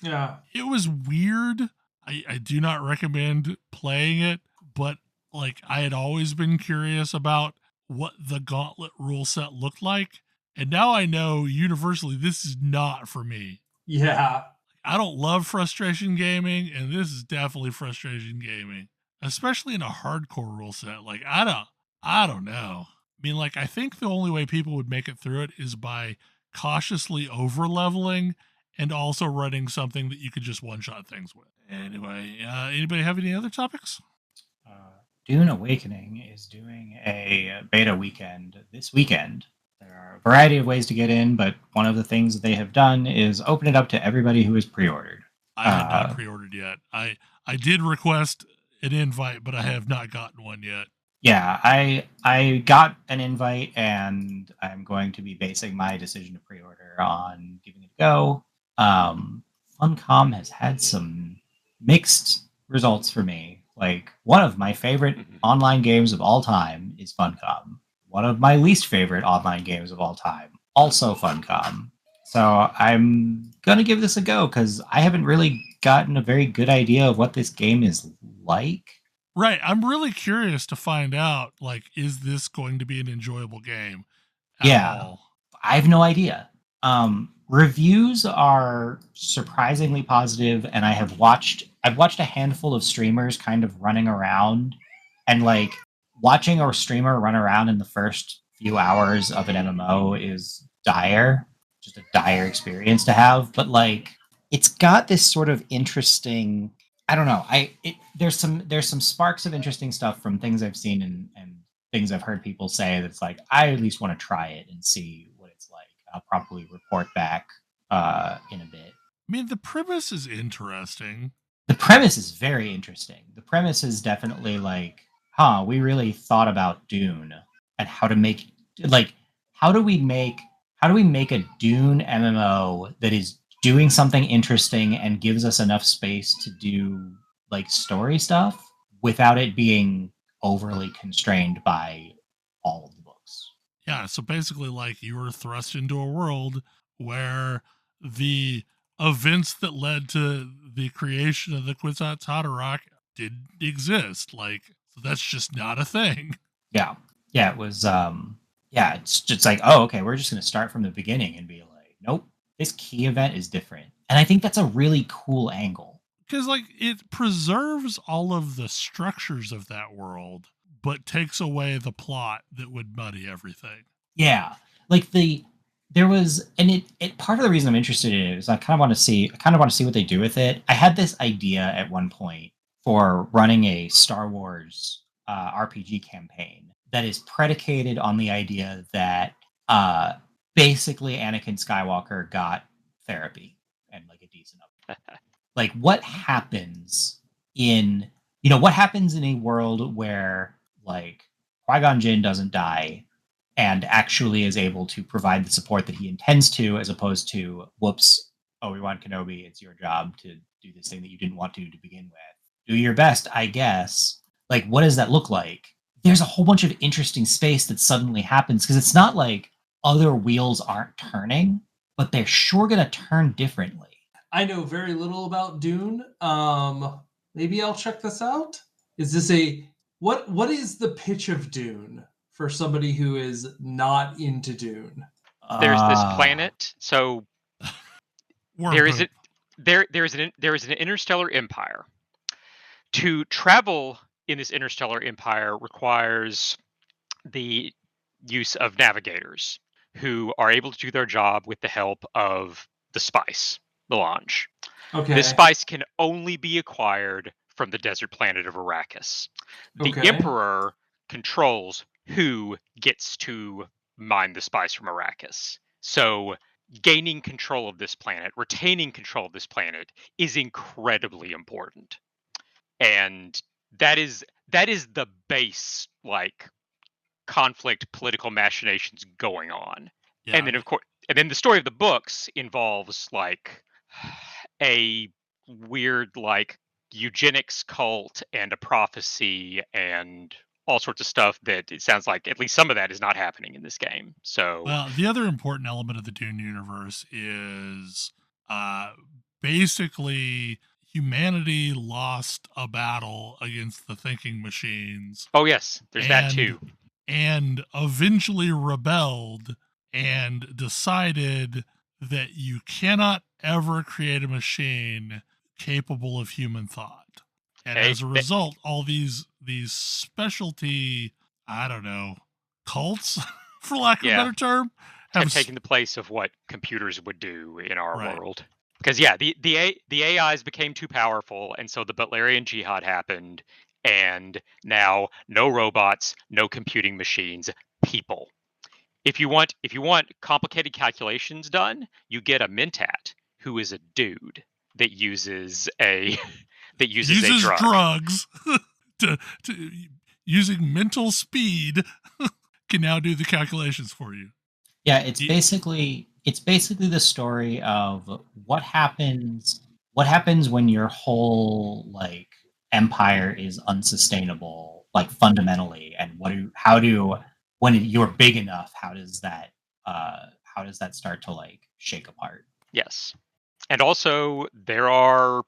weird. I do not recommend playing it, but like I had always been curious about what the Gauntlet rule set looked like, and now I know universally this is not for me. Yeah. I don't love frustration gaming, and this is definitely frustration gaming, especially in a hardcore rule set. Like I don't know. I mean, like I think the only way people would make it through it is by cautiously over leveling and also running something that you could just one shot things with. Anyway, anybody have any other topics? Dune Awakening is doing a beta weekend this weekend. There are a variety of ways to get in, but one of the things that they have done is open it up to everybody who has pre-ordered. I have not pre-ordered yet. I did request an invite, but I have not gotten one yet. Yeah, I got an invite, and I'm going to be basing my decision to pre-order on giving it a go. Funcom has had some mixed results for me. Like, one of my favorite online games of all time is Funcom. One of my least favorite online games of all time, also Funcom. So I'm going to give this a go, because I haven't really gotten a very good idea of what this game is like. Right. I'm really curious to find out, like, is this going to be an enjoyable game at all? I have no idea. Reviews are surprisingly positive, and I've watched a handful of streamers kind of running around, and like watching a streamer run around in the first few hours of an MMO is dire, just a dire experience to have. But like, it's got this sort of interesting, I don't know. There's some sparks of interesting stuff from things I've seen and things I've heard people say that's like, I at least want to try it and see what it's like. I'll probably report back in a bit. I mean, the premise is interesting. The premise is very interesting. The premise is definitely like, we really thought about Dune and how to make, like, how do we make a Dune MMO that is doing something interesting and gives us enough space to do like story stuff without it being overly constrained by all of the books. Yeah, so basically like you were thrust into a world where the events that led to the creation of the Kwisatz Haderach didn't exist. Like, so that's just not a thing. Yeah. Yeah, it was it's just like, oh, okay, we're just gonna start from the beginning and be like, nope, this key event is different. And I think that's a really cool angle. Because like it preserves all of the structures of that world, but takes away the plot that would muddy everything. Yeah. Like there was, and it part of the reason I'm interested in it is I kind of want to see what they do with it. I had this idea at one point for running a Star Wars RPG campaign that is predicated on the idea that basically Anakin Skywalker got therapy and like a decent upgrade. Like, what happens in what happens in a world where like Qui-Gon Jinn doesn't die and actually is able to provide the support that he intends to, as opposed to, whoops, Obi-Wan Kenobi, it's your job to do this thing that you didn't want to begin with. Do your best, I guess. Like, what does that look like? There's a whole bunch of interesting space that suddenly happens, because it's not like other wheels aren't turning, but they're sure going to turn differently. I know very little about Dune. Maybe I'll check this out. Is this what is the pitch of Dune for somebody who is not into Dune? There's this planet. So there is an interstellar empire. To travel in this interstellar empire requires the use of navigators who are able to do their job with the help of the spice, the launch. Okay. This spice can only be acquired from the desert planet of Arrakis. The Emperor controls who gets to mine the spice from Arrakis. So gaining control of this planet, retaining control of this planet is incredibly important. And that is the base, like, conflict, political machinations going on. Yeah. And then of course, the story of the books involves like a weird like eugenics cult and a prophecy and all sorts of stuff that it sounds like at least some of that is not happening in this game. So well, the other important element of the Dune universe is basically humanity lost a battle against the thinking machines. Oh yes, there's that too. And eventually rebelled and decided that you cannot ever create a machine capable of human thought. And as a result, all these specialty, I don't know, cults, for lack of a better term, have taken the place of what computers would do in our world. Because the AIs became too powerful, and so the Butlerian Jihad happened, and now no robots, no computing machines, people. If you want complicated calculations done, you get a Mentat, who is a dude that uses a drug. Drugs to using mental speed can now do the calculations for you. Yeah, it's basically the story of what happens when your whole like empire is unsustainable, like fundamentally, and when you're big enough, how does that start to like shake apart? Yes. And also there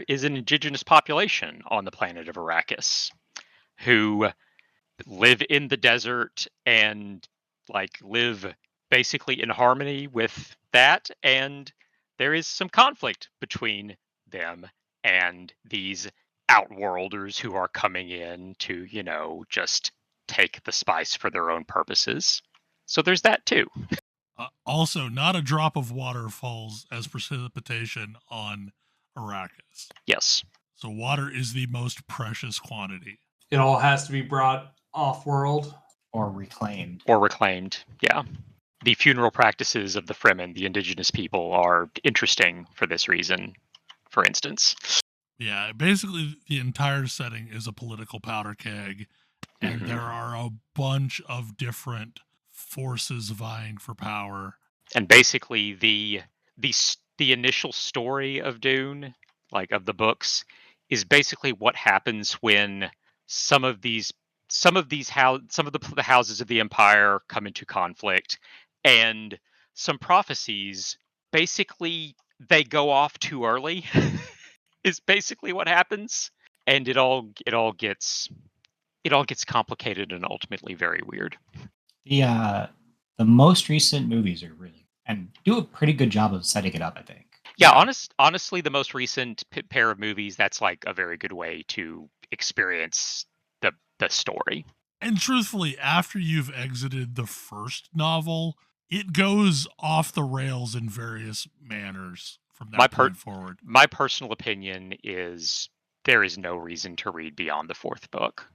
is an indigenous population on the planet of Arrakis who live in the desert and like live basically in harmony with that, and there is some conflict between them and these outworlders who are coming in to, just take the spice for their own purposes. So there's that too. Also, not a drop of water falls as precipitation on Arrakis. Yes. So water is the most precious quantity. It all has to be brought off-world. Or reclaimed. Yeah. The funeral practices of the Fremen, the indigenous people, are interesting for this reason, for instance. Yeah, basically the entire setting is a political powder keg, and there are a bunch of different forces vying for power. And basically the initial story of Dune, like of the books, is basically what happens when some of the houses of the empire come into conflict, and some prophecies basically they go off too early is basically what happens, and it all gets complicated and ultimately very weird. The most recent movies are really and do a pretty good job of setting it up, I think. Yeah, honestly, the most recent pair of movies, that's like a very good way to experience the story. And truthfully, after you've exited the first novel, it goes off the rails in various manners from that point forward. My personal opinion is there is no reason to read beyond the fourth book.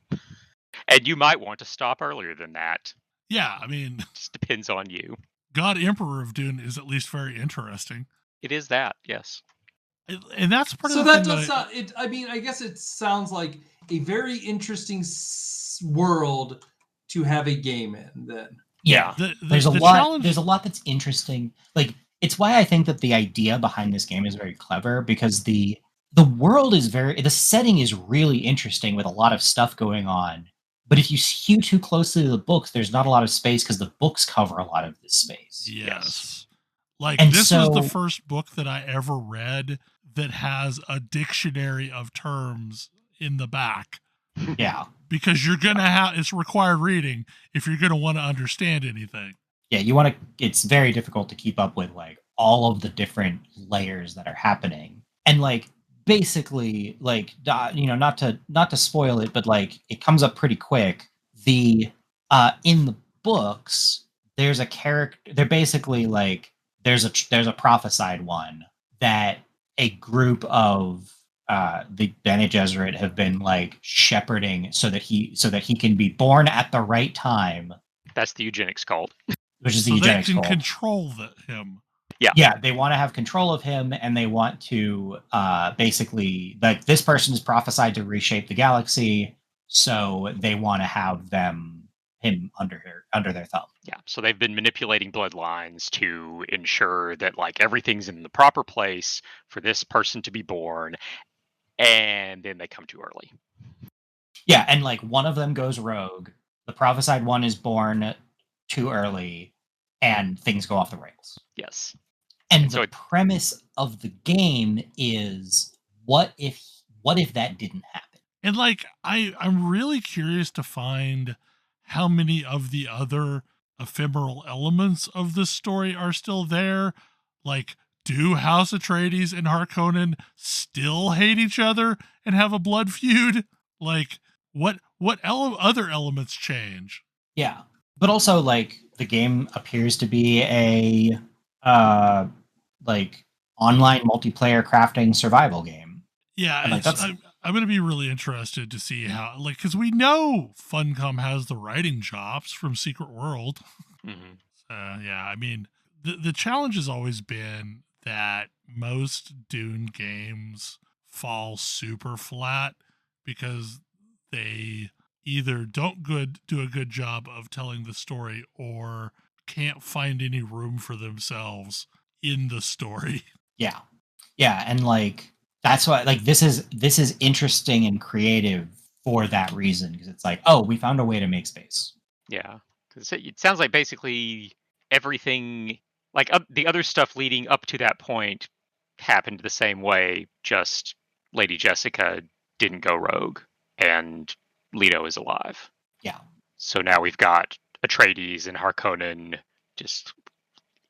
And you might want to stop earlier than that. Yeah, I mean... It just depends on you. God Emperor of Dune is at least very interesting. It is that, yes. And that's part So of the that thing does that not. It. I mean, I guess it sounds like a very interesting world to have a game in. Then. Yeah. There's the a lot. challenge. There's a lot that's interesting. Like, it's why I think that the idea behind this game is very clever, because the world is the setting is really interesting with a lot of stuff going on. But if you hew too closely to the books, there's not a lot of space because the books cover a lot of this space. Yes. Like, And this so, was the first book that I ever read that has a dictionary of terms in the back. Yeah. Because you're going to have, it's required reading if you're going to want to understand anything. Yeah, it's very difficult to keep up with, like, all of the different layers that are happening. And, like, basically, like, not to spoil it, but, like, it comes up pretty quick. In the books, there's a character, they're basically, like, there's a prophesied one that a group of the Bene Gesserit have been, like, shepherding so that he can be born at the right time. That's the eugenics cult. Which is so the eugenics they can cult. control him. Yeah, they want to have control of him, and they want to basically, like, this person is prophesied to reshape the galaxy, so they want to have him under their thumb. Yeah, so they've been manipulating bloodlines to ensure that, like, everything's in the proper place for this person to be born, and then they come too early. Yeah, and, like, one of them goes rogue. The prophesied one is born too early, and things go off the rails. Yes. And the premise of the game is, what if that didn't happen? And, like, I'm really curious to find how many of the other ephemeral elements of this story are still there. Like, do House Atreides and Harkonnen still hate each other and have a blood feud? Like, what other elements change? Yeah. But also, like, the game appears to be a like, online multiplayer crafting survival game. Yeah, like, I'm going to be really interested to see how, like, because we know Funcom has the writing chops from Secret World. Mm-hmm. Yeah, I mean, the challenge has always been that most Dune games fall super flat because they either don't do a good job of telling the story or can't find any room for themselves in the story. Yeah. And, like, that's why, like, this is interesting and creative for that reason, because it's like, oh, we found a way to make space. Yeah, because it sounds like basically everything, like, the other stuff leading up to that point happened the same way, just Lady Jessica didn't go rogue and Leto is alive. Yeah. So now we've got Atreides and Harkonnen just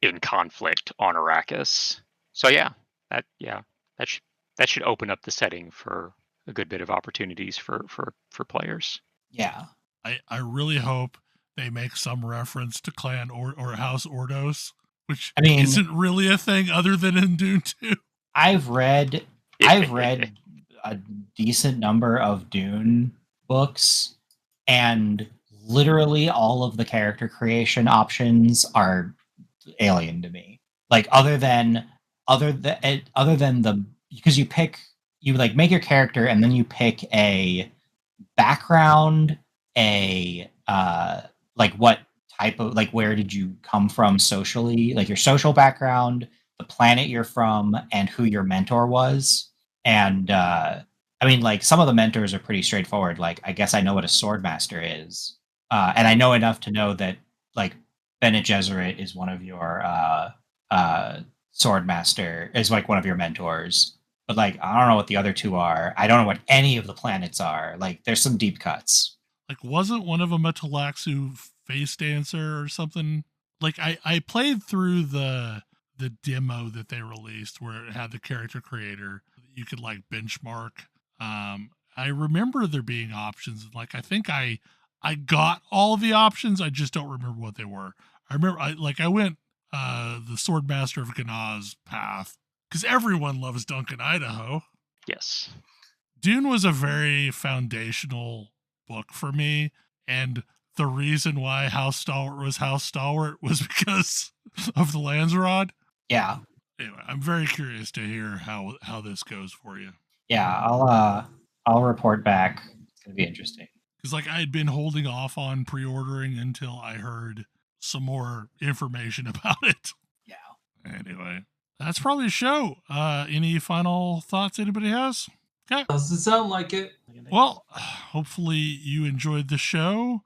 in conflict on Arrakis. So that should open up the setting for a good bit of opportunities for players. Yeah. I really hope they make some reference to Clan or House Ordos, which, I mean, isn't really a thing other than in Dune 2. I've read a decent number of Dune books, and literally all of the character creation options are alien to me. Like, other than the, because you like make your character and then you pick a background, like, what type of, like, where did you come from socially, like your social background, the planet you're from, and who your mentor was. And I mean, like, some of the mentors are pretty straightforward. Like, I guess I know what a swordmaster is, and I know enough to know that, like, Bene Gesserit is one of your swordmaster, is, like, one of your mentors. But, like, I don't know what the other two are. I don't know what any of the planets are. Like, there's some deep cuts. Like, wasn't one of them a Talaxu face dancer or something? Like, I played through the demo that they released where it had the character creator that you could, like, benchmark. I remember there being options. Like, I think I got all the options. I just don't remember what they were. I remember I went the Swordmaster of Ganaz path because everyone loves Duncan, Idaho. Yes. Dune was a very foundational book for me, and the reason why House Stalwart was House Stalwart was because of the Landsrod. Yeah. Anyway, I'm very curious to hear how this goes for you. Yeah, I'll report back. It's gonna be interesting. Because like I had been holding off on pre-ordering until I heard some more information about it. Yeah. Anyway, that's probably a show. Any final thoughts anybody has? Okay. Doesn't sound like it. Well, hopefully you enjoyed the show.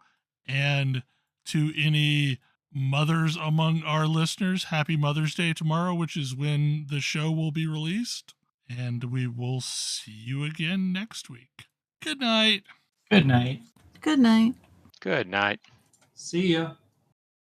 And to any mothers among our listeners, happy Mother's Day tomorrow, which is when the show will be released. And we will see you again next week. Good night. Good night. Good night. Good night. See ya.